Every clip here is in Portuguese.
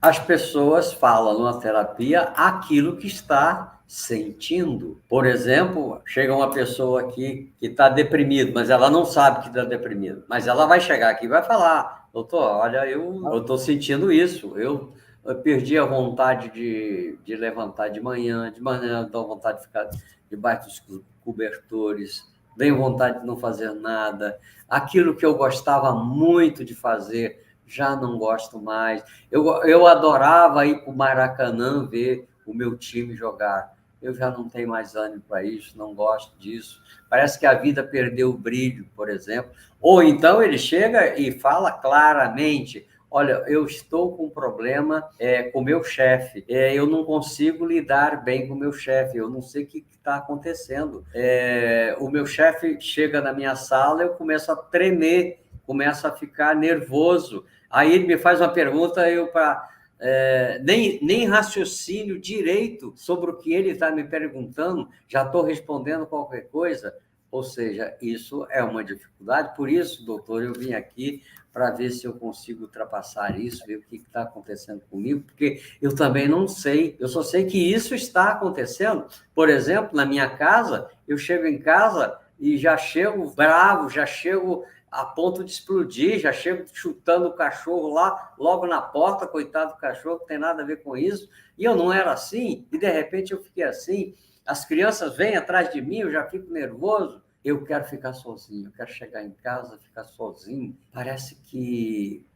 As pessoas falam na terapia aquilo que está sentindo. Por exemplo, chega uma pessoa aqui que está deprimida, mas ela não sabe que está deprimida. Mas ela vai chegar aqui e vai falar, doutor, olha, eu estou sentindo isso. Eu perdi a vontade de levantar de manhã dou vontade de ficar debaixo dos cobertores, tenho vontade de não fazer nada. Aquilo que eu gostava muito de fazer, já não gosto mais. Eu adorava ir para o Maracanã ver o meu time jogar. Eu já não tenho mais ânimo para isso, não gosto disso. Parece que a vida perdeu o brilho, por exemplo. Ou então ele chega e fala claramente: olha, eu estou com um problema com o meu chefe, eu não consigo lidar bem com o meu chefe, eu não sei o que está acontecendo. O meu chefe chega na minha sala, eu começo a tremer, começo a ficar nervoso. Aí ele me faz uma pergunta, nem raciocínio direito sobre o que ele está me perguntando, já estou respondendo qualquer coisa. Ou seja, isso é uma dificuldade. Por isso, doutor, eu vim aqui para ver se eu consigo ultrapassar isso, ver o que está acontecendo comigo, porque eu também não sei, eu só sei que isso está acontecendo. Por exemplo, na minha casa, eu chego em casa e já chego bravo, já chego a ponto de explodir, já chego chutando o cachorro lá, logo na porta, coitado do cachorro, não tem nada a ver com isso, e eu não era assim, e de repente eu fiquei assim, as crianças vêm atrás de mim, eu já fico nervoso, eu quero ficar sozinho, eu quero chegar em casa, ficar sozinho, parece que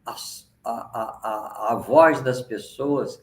a voz das pessoas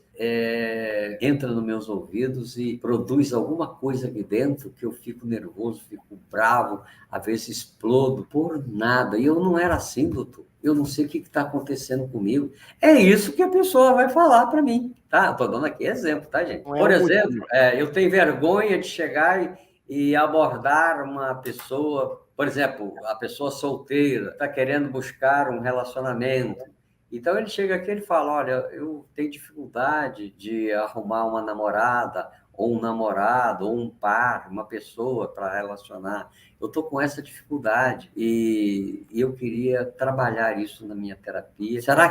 entra nos meus ouvidos e produz alguma coisa aqui dentro que eu fico nervoso, fico bravo, às vezes explodo por nada. E eu não era assim, doutor. Eu não sei o que está acontecendo comigo. É isso que a pessoa vai falar para mim, tá? Estou dando aqui exemplo, tá, gente? Por exemplo, eu tenho vergonha de chegar e abordar uma pessoa, por exemplo, a pessoa solteira, está querendo buscar um relacionamento. Então ele chega aqui e fala: olha, eu tenho dificuldade de arrumar uma namorada, ou um namorado, ou um par, uma pessoa para relacionar. Eu estou com essa dificuldade e eu queria trabalhar isso na minha terapia. Será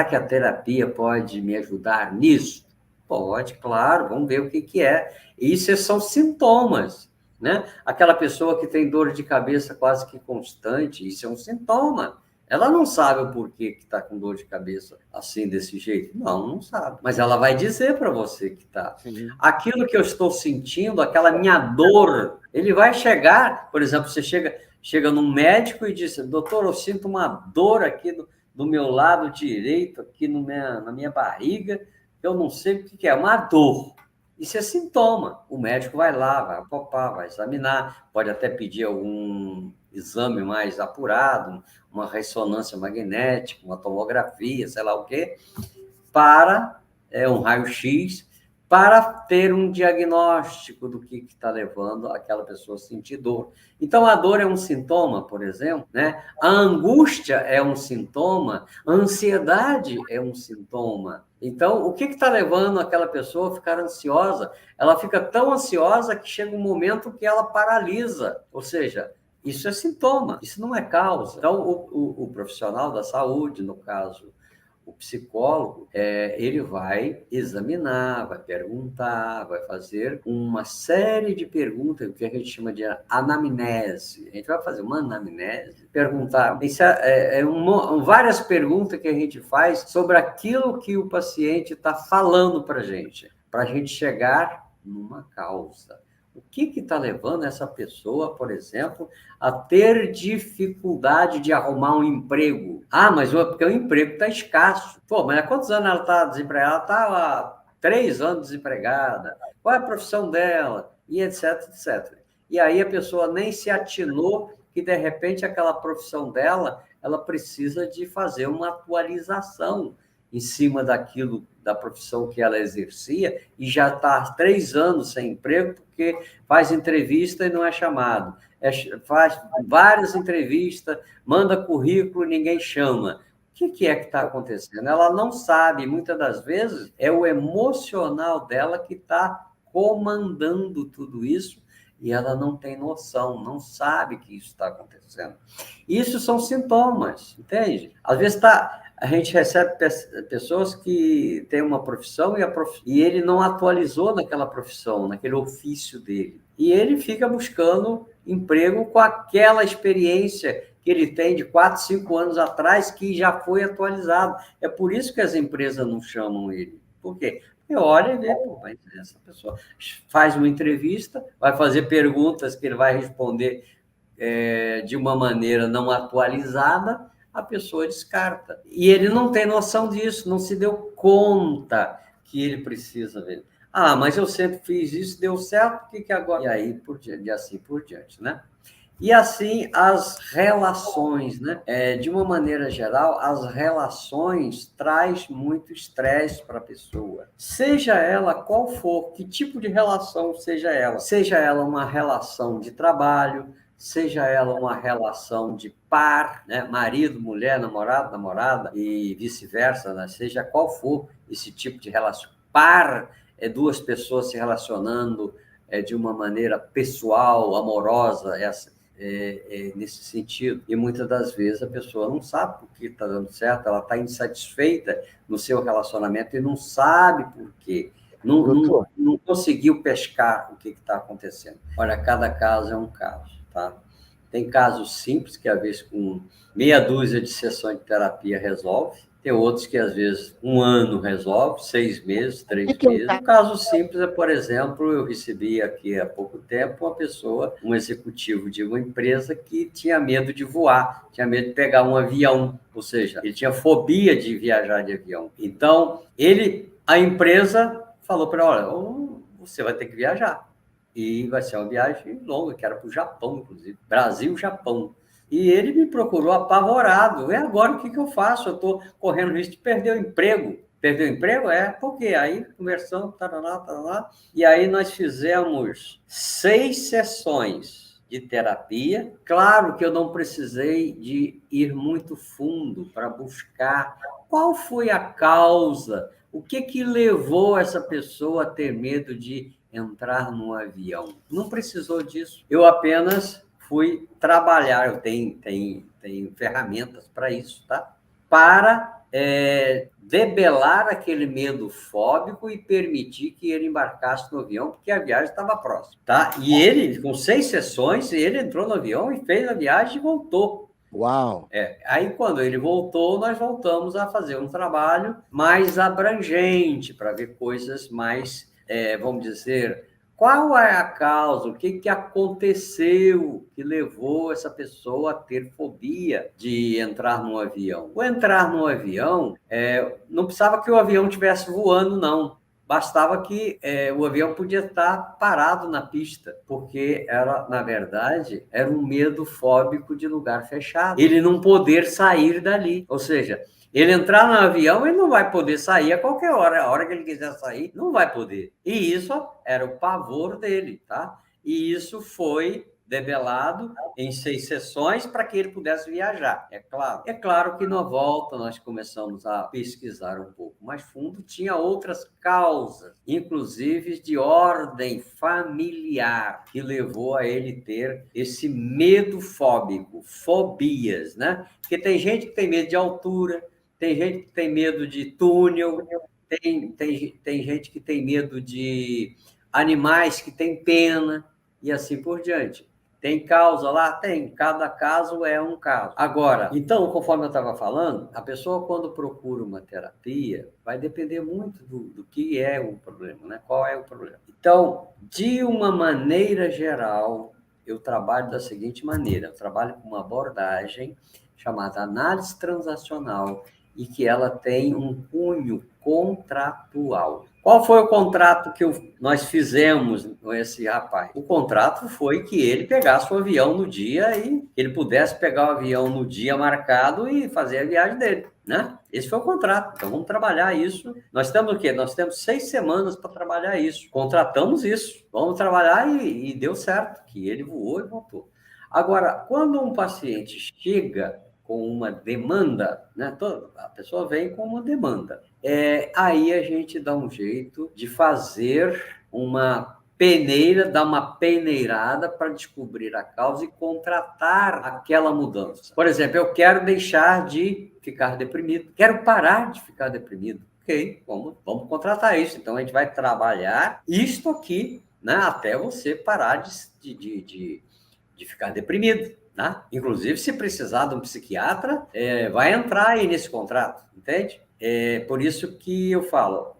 que a terapia pode me ajudar nisso? Pode, claro, vamos ver o que é. Isso são sintomas, né? Aquela pessoa que tem dor de cabeça quase que constante, isso é um sintoma. Ela não sabe o porquê que está com dor de cabeça assim, desse jeito. Não sabe. Mas ela vai dizer para você que está. Aquilo que eu estou sentindo, aquela minha dor, ele vai chegar, por exemplo, você chega num médico e diz: doutor, eu sinto uma dor aqui do meu lado direito, aqui na minha barriga, eu não sei o que é, uma dor. Isso é sintoma. O médico vai lá, vai apalpar, vai examinar, pode até pedir algum exame mais apurado, uma ressonância magnética, uma tomografia, sei lá o quê, para um raio-x, para ter um diagnóstico do que está levando aquela pessoa a sentir dor. Então, a dor é um sintoma, por exemplo, né? A angústia é um sintoma, a ansiedade é um sintoma. Então, o que está levando aquela pessoa a ficar ansiosa? Ela fica tão ansiosa que chega um momento que ela paralisa, ou seja, isso é sintoma, isso não é causa. Então, o profissional da saúde, no caso, o psicólogo, ele vai examinar, vai perguntar, vai fazer uma série de perguntas, o que a gente chama de anamnese. A gente vai fazer uma anamnese, perguntar. Isso várias perguntas que a gente faz sobre aquilo que o paciente está falando para a gente chegar numa causa. O que está levando essa pessoa, por exemplo, a ter dificuldade de arrumar um emprego? Ah, mas porque o emprego está escasso. Pô, mas há quantos anos ela está desempregada? Ela está há 3 anos desempregada. Qual é a profissão dela? E etc, etc. E aí a pessoa nem se atinou que, de repente, aquela profissão dela, ela precisa de fazer uma atualização em cima daquilo, da profissão que ela exercia, e já está há 3 anos sem emprego, porque faz entrevista e não é chamado. Faz várias entrevistas, manda currículo, ninguém chama. O que é que está acontecendo? Ela não sabe, muitas das vezes, é o emocional dela que está comandando tudo isso, e ela não tem noção, não sabe que isso está acontecendo. Isso são sintomas, entende? Às vezes A gente recebe pessoas que têm uma profissão e ele não atualizou naquela profissão, naquele ofício dele. E ele fica buscando emprego com aquela experiência que ele tem de 4, 5 anos atrás, que já foi atualizado. É por isso que as empresas não chamam ele. Por quê? Porque olha e vê, mas essa pessoa faz uma entrevista, vai fazer perguntas que ele vai responder de uma maneira não atualizada, a pessoa descarta. E ele não tem noção disso, não se deu conta que ele precisa ver. Ah, mas eu sempre fiz isso, deu certo, por que agora? E aí, e assim por diante, né? E assim as relações, né? De uma maneira geral, as relações traz muito estresse para a pessoa. Seja ela qual for, que tipo de relação seja ela uma relação de trabalho, seja ela uma relação de par, né? Marido, mulher, namorado, namorada e vice-versa, né? Seja qual for esse tipo de relação. Par é duas pessoas se relacionando de uma maneira pessoal, amorosa, nesse sentido. E muitas das vezes a pessoa não sabe por que está dando certo, ela está insatisfeita no seu relacionamento e não sabe por quê. Não conseguiu pescar o que está acontecendo. Olha, cada caso é um caso, tá? Tem casos simples que, às vezes, com meia dúzia de sessões de terapia resolve. Tem outros que, às vezes, 1 ano resolve, 6 meses, 3 meses. Um caso simples é, por exemplo, eu recebi aqui há pouco tempo uma pessoa, um executivo de uma empresa que tinha medo de voar, tinha medo de pegar um avião, ou seja, ele tinha fobia de viajar de avião. Então, a empresa falou para ele, olha, você vai ter que viajar. E vai ser uma viagem longa, que era para o Japão, inclusive. Brasil-Japão. E ele me procurou apavorado. E agora o que eu faço? Eu estou correndo risco de perder o emprego. Perdeu o emprego? Por quê? Aí conversando, tarará. E aí nós fizemos 6 sessões de terapia. Claro que eu não precisei de ir muito fundo para buscar qual foi a causa, o que levou essa pessoa a ter medo de entrar num avião. Não precisou disso. Eu apenas fui trabalhar, eu tenho ferramentas para isso, tá? Para debelar aquele medo fóbico e permitir que ele embarcasse no avião, porque a viagem estava próxima, tá? E ele, com 6 sessões, ele entrou no avião e fez a viagem e voltou. Uau! Aí, quando ele voltou, nós voltamos a fazer um trabalho mais abrangente, para ver coisas mais, vamos dizer, qual é a causa, o que aconteceu que levou essa pessoa a ter fobia de entrar no avião. O entrar no avião, não precisava que o avião estivesse voando, não. Bastava que o avião podia estar parado na pista, porque na verdade, era um medo fóbico de lugar fechado. Ele não poder sair dali. Ou seja, ele entrar no avião, ele não vai poder sair a qualquer hora. A hora que ele quiser sair, não vai poder. E isso era o pavor dele, tá? E isso foi debelado em 6 sessões para que ele pudesse viajar, é claro. É claro que na volta nós começamos a pesquisar um pouco mais fundo, tinha outras causas, inclusive de ordem familiar, que levou a ele ter esse medo fóbico, fobias, né? Porque tem gente que tem medo de altura, tem gente que tem medo de túnel, tem gente que tem medo de animais que têm pena, e assim por diante. Tem causa lá? Tem. Cada caso é um caso. Agora, então, conforme eu estava falando, a pessoa, quando procura uma terapia, vai depender muito do que é o problema, né? Qual é o problema. Então, de uma maneira geral, eu trabalho da seguinte maneira. Eu trabalho com uma abordagem chamada análise transacional e que ela tem um cunho contratual. Qual foi o contrato que nós fizemos com esse rapaz? O contrato foi que ele pegasse o avião no dia e ele pudesse pegar o avião no dia marcado e fazer a viagem dele, né? Esse foi o contrato. Então, vamos trabalhar isso. Nós temos o quê? Nós temos 6 semanas para trabalhar isso. Contratamos isso. Vamos trabalhar e deu certo, que ele voou e voltou. Agora, quando um paciente chega com uma demanda, né? A pessoa vem com uma demanda. Aí a gente dá um jeito de fazer uma peneira, dá uma peneirada para descobrir a causa e contratar aquela mudança. Por exemplo, eu quero deixar de ficar deprimido, quero parar de ficar deprimido. Ok, vamos contratar isso. Então, a gente vai trabalhar isto aqui, né, até você parar de ficar deprimido. Né? Inclusive, se precisar de um psiquiatra, vai entrar aí nesse contrato, entende? É por isso que eu falo,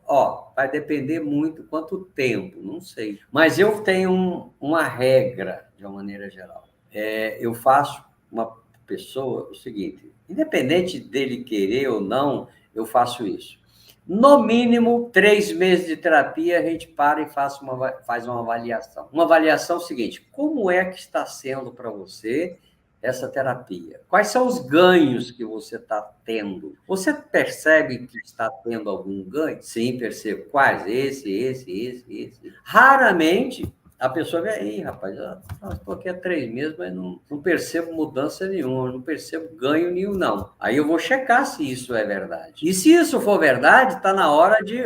vai depender muito quanto tempo, não sei. Mas eu tenho uma regra, de uma maneira geral. Eu faço uma pessoa o seguinte, independente dele querer ou não, eu faço isso. No mínimo, 3 meses de terapia, a gente para e faz uma avaliação. Uma avaliação seguinte, como é que está sendo para você essa terapia? Quais são os ganhos que você está tendo? Você percebe que está tendo algum ganho? Sim, percebo. Quais? Esse. Raramente a pessoa vem aí, rapaz, estou aqui há 3 meses, mas não percebo mudança nenhuma, não percebo ganho nenhum, não. Aí eu vou checar se isso é verdade. E se isso for verdade, está na hora de,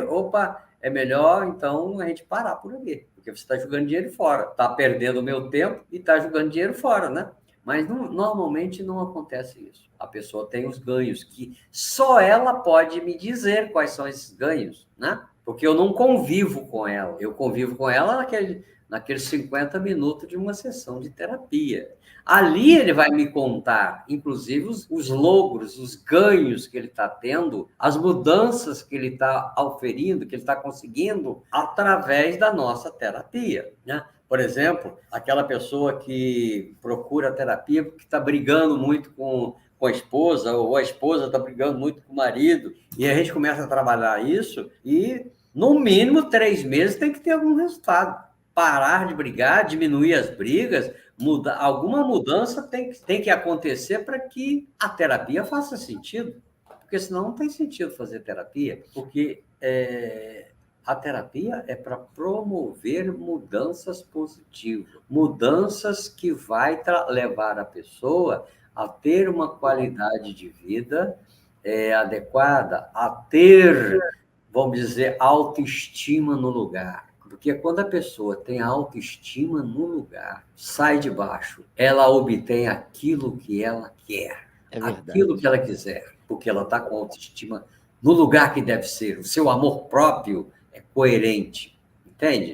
é melhor, então, a gente parar por aqui. Porque você está jogando dinheiro fora, está perdendo o meu tempo e está jogando dinheiro fora, né? Mas normalmente não acontece isso. A pessoa tem os ganhos, que só ela pode me dizer quais são esses ganhos, né? Porque eu não convivo com ela. Eu convivo com ela naqueles 50 minutos de uma sessão de terapia. Ali ele vai me contar, inclusive, os logros, os ganhos que ele está tendo, as mudanças que ele está auferindo, que ele está conseguindo através da nossa terapia, né? Por exemplo, aquela pessoa que procura terapia porque está brigando muito com a esposa, ou a esposa está brigando muito com o marido, e a gente começa a trabalhar isso, e no mínimo 3 meses tem que ter algum resultado. Parar de brigar, diminuir as brigas, alguma mudança tem que acontecer para que a terapia faça sentido. Porque senão não tem sentido fazer terapia, porque a terapia é para promover mudanças positivas, mudanças que vai levar a pessoa a ter uma qualidade de vida adequada, a ter, vamos dizer, autoestima no lugar. Porque quando a pessoa tem autoestima no lugar, sai de baixo, ela obtém aquilo que ela quer, aquilo que ela quiser, porque ela está com autoestima no lugar que deve ser. O seu amor próprio é coerente, entende?